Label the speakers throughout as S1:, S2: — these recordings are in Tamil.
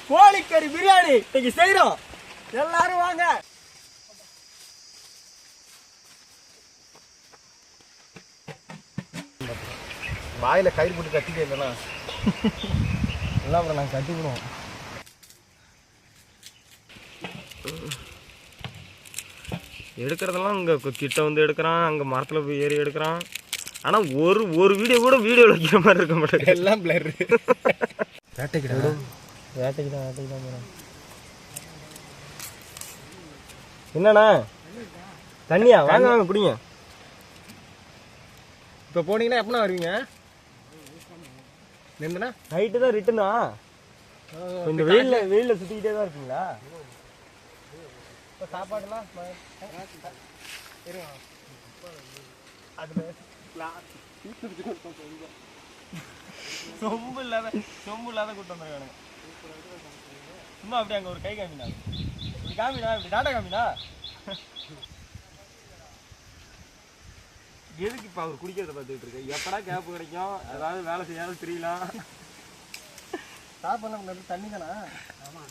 S1: கோழிக்கறி பிரியாணி இன்னைக்கு செய்யறோம். எல்லாரும் வாங்க.
S2: வாயில கயிறு போட்டு கட்டிட்டே இல்லைன்னா
S1: எல்லாம் அப்புறம் நாங்கள் கட்டி விடுவோம். எடுக்கிறதெல்லாம் இங்கே கிட்ட வந்து எடுக்கிறான், அங்கே மரத்தில் போய் ஏறி எடுக்கிறான். ஆனால் ஒரு வீடியோ கூட வீடியோவில் வைக்கிற மாதிரி இருக்க மாட்டேங்குது.
S2: எல்லாம் பிளர்.
S1: வேட்டைக்கு தான் போகிறோம். என்னண்ணா தண்ணியா? வாங்க வாங்க பிடிங்க.
S2: இப்போ போனீங்கன்னா எப்படின்னா வருவீங்க? நின்றுனா
S1: நைட்டு தான் ரிட்டனா. இந்த வெயிலில் சுற்றிக்கிட்டே தான் இருக்குங்களா? இப்போ சாப்பாடுலாம் அதில் சொம்பு இல்லாத கூட்டம் வந்துருக்கானுங்க. சும்மா அப்படி அங்கே ஒரு கை காமினா, இப்படி காமினா, இப்படி டாட்டா காமினா. எதுக்கு இப்போ அவர் குடிக்கிறத பார்த்துக்கிட்டு இருக்கு? எப்படா கேப்பு கிடைக்கும், ஏதாவது வேலை செய்யாத தெரியலாம். சாப்பிடலாம் தண்ணி தானா? ஆமாம்.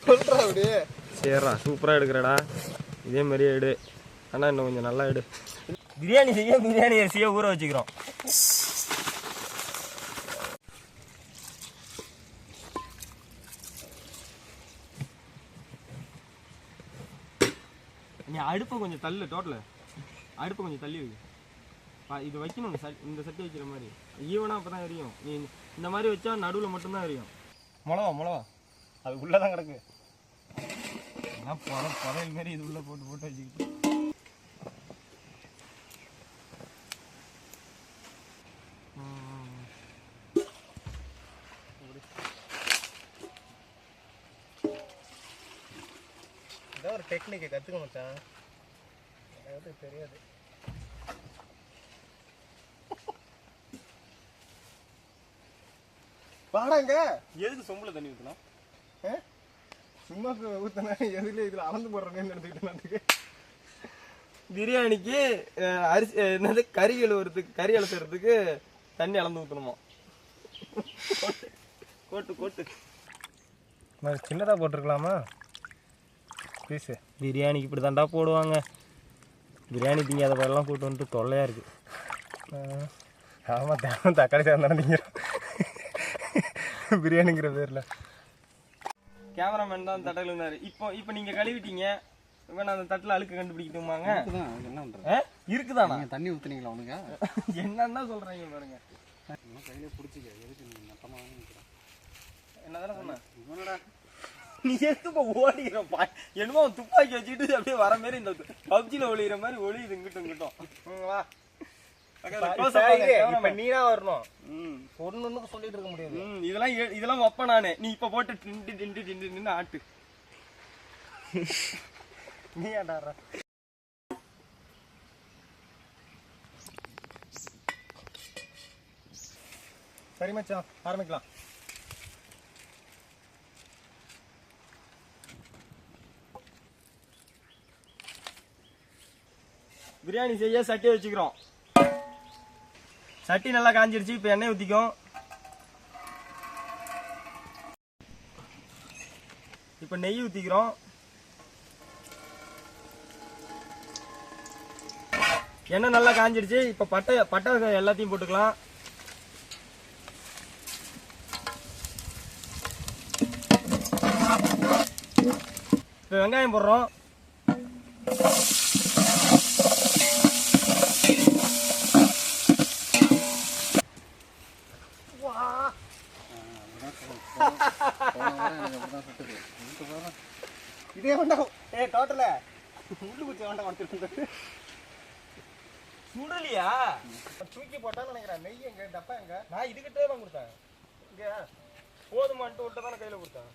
S2: சொல்கிறா அப்படியே.
S1: சரிடா, சூப்பராக எடுக்கிறடா. இதே மாதிரியே எடு. ஆனால் இன்னும் கொஞ்சம் நல்லா எடு. பிரியாணி அரிசியை ஊற வச்சுக்கிறோம். நீ அடுப்பை கொஞ்சம் தள்ளு. அடுப்பை கொஞ்சம் தள்ளி வை. இது வைக்கணும், இந்த சட்டி வைக்கிற மாதிரி ஈவனாக அப்போ தான் எரியும். நீ இந்த மாதிரி வச்சா நடுவில் மட்டும்தான் எரியும். மிளவா அது உள்ளே தான் கிடக்கு. புதையல் மாரி இது உள்ளே போட்டு வச்சுக்கிட்டு
S2: ஏதாவது ஒரு டெக்னிக்கை கற்றுக்க மச்சான். அதாவது தெரியாது. பாடாங்க.
S1: எதுக்கு சொம்பில் தண்ணி ஊற்றலாம்?
S2: சும்மா ஊற்றினா எதுல இதில் அளந்து போடுறேன்னு நினைச்சுக்கிட்டேன்.
S1: பிரியாணிக்கு அரிசி என்னது கறி அலசுறதுக்கு தண்ணி அளந்து ஊற்றணுமா? கோட்டு
S2: சின்னதாக போட்டிருக்கலாமா பீஸு?
S1: பிரியாணிக்கு இப்படி தாண்டா போடுவாங்க. பிரியாணி திங்காத பேரெல்லாம் கூட்டு வந்துட்டு தொல்லையாக இருக்குது.
S2: ஆமாம், தேவை தக்காளி சேர்ந்தானே திங்கிறோம் பிரியாணிங்கிற பேரில்.
S1: கேமராமேன் தான் தட்டில் இருந்தார். இப்போ நீங்கள் கழுவிட்டீங்க. இப்போ நான் அந்த தட்டில் அழுக்கு கண்டுபிடிக்கட்டுமாங்க?
S2: என்ன பண்ணுறேன்?
S1: இருக்குதாண்ணா?
S2: தண்ணி ஊற்றுனீங்களா அவனுங்க?
S1: என்னன்னா சொல்கிறீங்க பாருங்க.
S2: கையிலே பிடிச்சிக்க. எதுக்கு நீங்கள் நட்டமாக
S1: என்னதானே சொன்ன? இவனடா நீ எதுக்கு இப்போ ஓடிக்கிறப்பா? என்னமோ துப்பாக்கி வச்சுக்கிட்டு அப்படியே வர மாதிரி இந்த பப்ஜியில் ஒளிகிற மாதிரி ஒளியுது இங்கிட்டும். வா நீனா வரணும். ஒன்னு சொல்லிட்டு இருக்க முடியாது. இதெல்லாம் வைப்ப நானு. நீ இப்ப போட்டு டிண்டு ஆட்டு. நீ ஆடாடுற.
S2: சரி மச்சான், ஆரம்பிக்கலாம்.
S1: பிரியாணி செய்ய சட்டி வச்சுக்கிறோம். சட்டி நல்லா காஞ்சிருச்சு. இப்போ எண்ணெய் ஊற்றிக்கும். இப்போ நெய் ஊற்றிக்கிறோம். எண்ணெய் நல்லா காஞ்சிருச்சு. இப்போ பட்டை எல்லாத்தையும் போட்டுக்கலாம். இப்போ வெங்காயம் போடுறோம்.
S2: இதே வேண்டாம். டோட்டல முள்ளு குச்சி வேண்டாம் வந்துட்டு
S1: சுடலியா?
S2: தூக்கி போட்டான்னு நினைக்கிறேன். நெய் எங்க, டப்பா எங்க?
S1: நான் இதுகிட்டே தான் கொடுத்தேன். இங்கே போதுமான்ட்டு விட்டு தானே கையில் கொடுத்தேன்.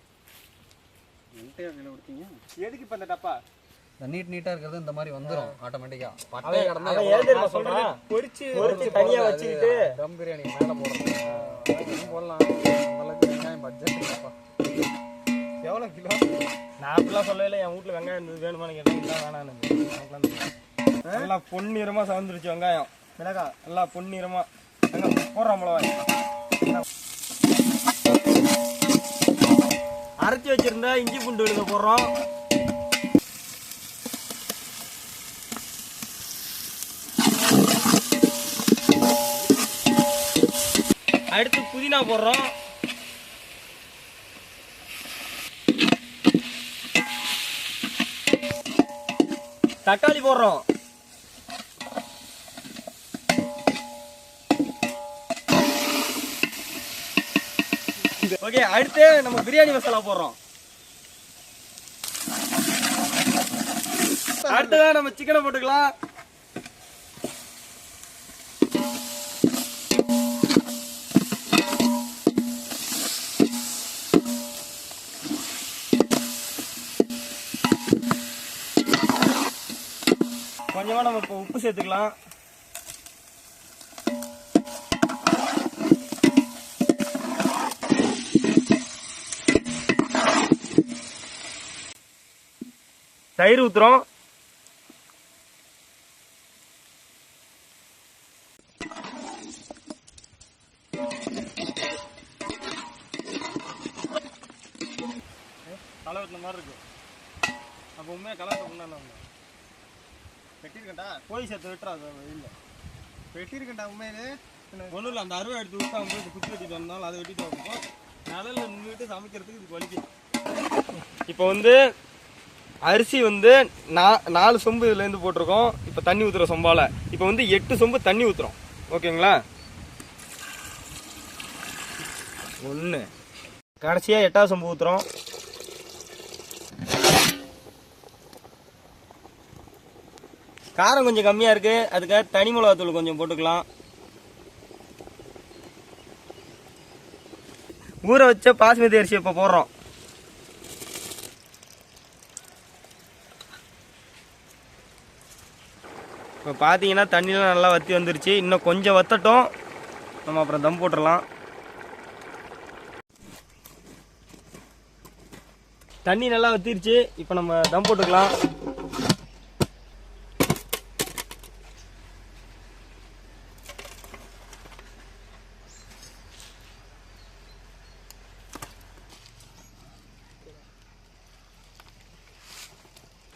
S2: என்கிட்ட கையில் கொடுத்தீங்க?
S1: எதுக்கு இப்போ இந்த டப்பா?
S3: நீட்டா இருக்கிறது இந்த மாதிரி வந்துரும் ஆட்டோமேட்டிக்கா.
S1: பட்டை கடந்தா ஏதேமா சொல்றேன். பொரிச்சு தனியா வச்சிட்டு
S3: தம் பிரியாணி மேல போடுறோம். போடலாம். அந்த அளவுக்கு வெங்காயம் பட்ஜெட் இல்லப்பா.
S2: எவ்வளவு எவ்வளோ கிலோ?
S1: நான் அப்படிலாம் சொல்லவே என் வீட்டில் வெங்காயம் இருந்தது வேணுமான்னு கேட்டேன். இல்லை வேணான்னு. நல்லா பொன்னிறமாக சவந்துருச்சு வெங்காயம்.
S2: மிளகா
S1: நல்லா பொன்னிறமாக போடுறோம் மிளகாய். அரைச்சி வச்சிருந்தா இஞ்சி பூண்டு விழுத போடுறோம். அடுத்து புதினா போடுறோம். தக்காளி போடுறோம். ஓகே, அடுத்து நம்ம பிரியாணி மசாலா போடுறோம். அடுத்ததான் நம்ம சிக்கனை போட்டுக்கலாம். கொஞ்சமா நம்ம இப்போ உப்பு சேர்த்துக்கலாம். தயிர் ஊத்துறோம். களை வெட்டின மாதிரி இருக்கு. அப்போ உண்மையாக களை வெட்ட
S2: வெட்டியிருக்கேன்டா.
S1: கோழி சேர்த்து வெட்டுறாது இல்லை.
S2: வெட்டியிருக்கேன்டா உண்மையிலே.
S1: ஒன்றும் இல்லை, அந்த அருவா எடுத்து விட்டு அவங்க போய் குத்தி வெட்டிட்டு வந்தாலும் அதை வெட்டிட்டு வைப்போம். நிழல்ல நின்றுட்டு சமைக்கிறதுக்கு இதுக்கு வலிக்கும். இப்போ வந்து அரிசி வந்து 4 சொம்பு இதுலேருந்து போட்டிருக்கோம். இப்போ தண்ணி ஊற்றுற சொம்பால் இப்போ வந்து 8 சொம்பு தண்ணி ஊற்றுறோம். ஓகேங்களா? 1 கடைசியாக 8ஆவது சொம்பு ஊற்றுறோம். காரம் கொஞ்சம் கம்மியாக இருக்குது, அதுக்காக தனி மிளகாத்தூள் கொஞ்சம் போட்டுக்கலாம். ஊற வச்ச பாஸ்மதி அரிசி இப்போ போடுறோம். இப்போ பார்த்தீங்கன்னா தண்ணியெலாம் நல்லா வற்றி வந்துருச்சு. இன்னும் கொஞ்சம் வத்தட்டும், நம்ம அப்புறம் தம் போட்டுடலாம். தண்ணி நல்லா வத்திருச்சு, இப்போ நம்ம தம் போட்டுக்கலாம்.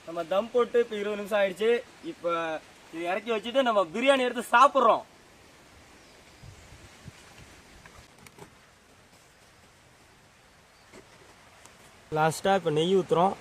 S1: நம்ம தம் போட்டு இப்போ 20 நிமிஷம் ஆயிடுச்சு. இப்போ இது இறக்கி வச்சுட்டு நம்ம பிரியாணி எடுத்து சாப்பிட்றோம். லாஸ்ட்டாக இப்போ நெய் ஊற்றுறோம்.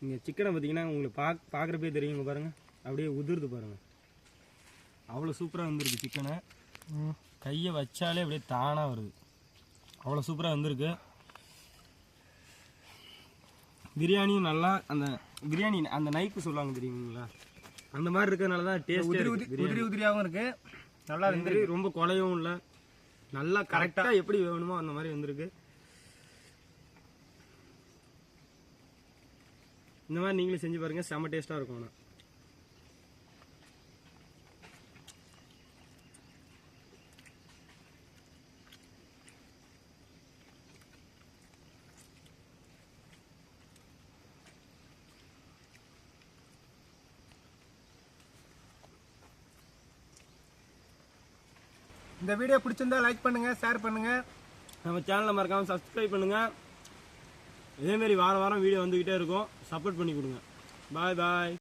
S1: இங்கே சிக்கனை பார்த்தீங்கன்னா உங்களுக்கு பார்க்குறப்பே தெரியுங்க பாருங்கள், அப்படியே உதிர்ந்து பாருங்கள். அவ்வளோ சூப்பராக வந்துருக்கு சிக்கனை. கையை வச்சாலே அப்படியே தானாக வருது. அவ்வளோ சூப்பராக வந்திருக்கு. பிரியாணியும் நல்லா அந்த பிரியாணி அந்த நைப்பு சொல்லுவாங்க தெரியுங்களா, அந்த மாதிரி இருக்கிறதுனால தான் டேஸ்ட்
S2: உதிரி உதிரியாகவும் இருக்குது. நல்லா
S1: வந்துருக்கு. ரொம்ப குலையவும் இல்லை, நல்லா கரெக்டாக எப்படி வேணுமோ அந்த மாதிரி வந்திருக்கு. இந்த மாதிரி நீங்களும் செஞ்சு பாருங்க, செம்ம டேஸ்ட்டாக இருக்கும். ஆனால்
S2: இந்த வீடியோ பிடிச்சிருந்தா லைக் பண்ணுங்க, ஷேர் பண்ணுங்க,
S1: நம்ம சேனலை மறக்காமல் சப்ஸ்கிரைப் பண்ணுங்க. இதேமாரி வாரம் வாரம் வீடியோ வந்துக்கிட்டே இருக்கும். சப்போர்ட் பண்ணி கொடுங்க. பாய் பாய்.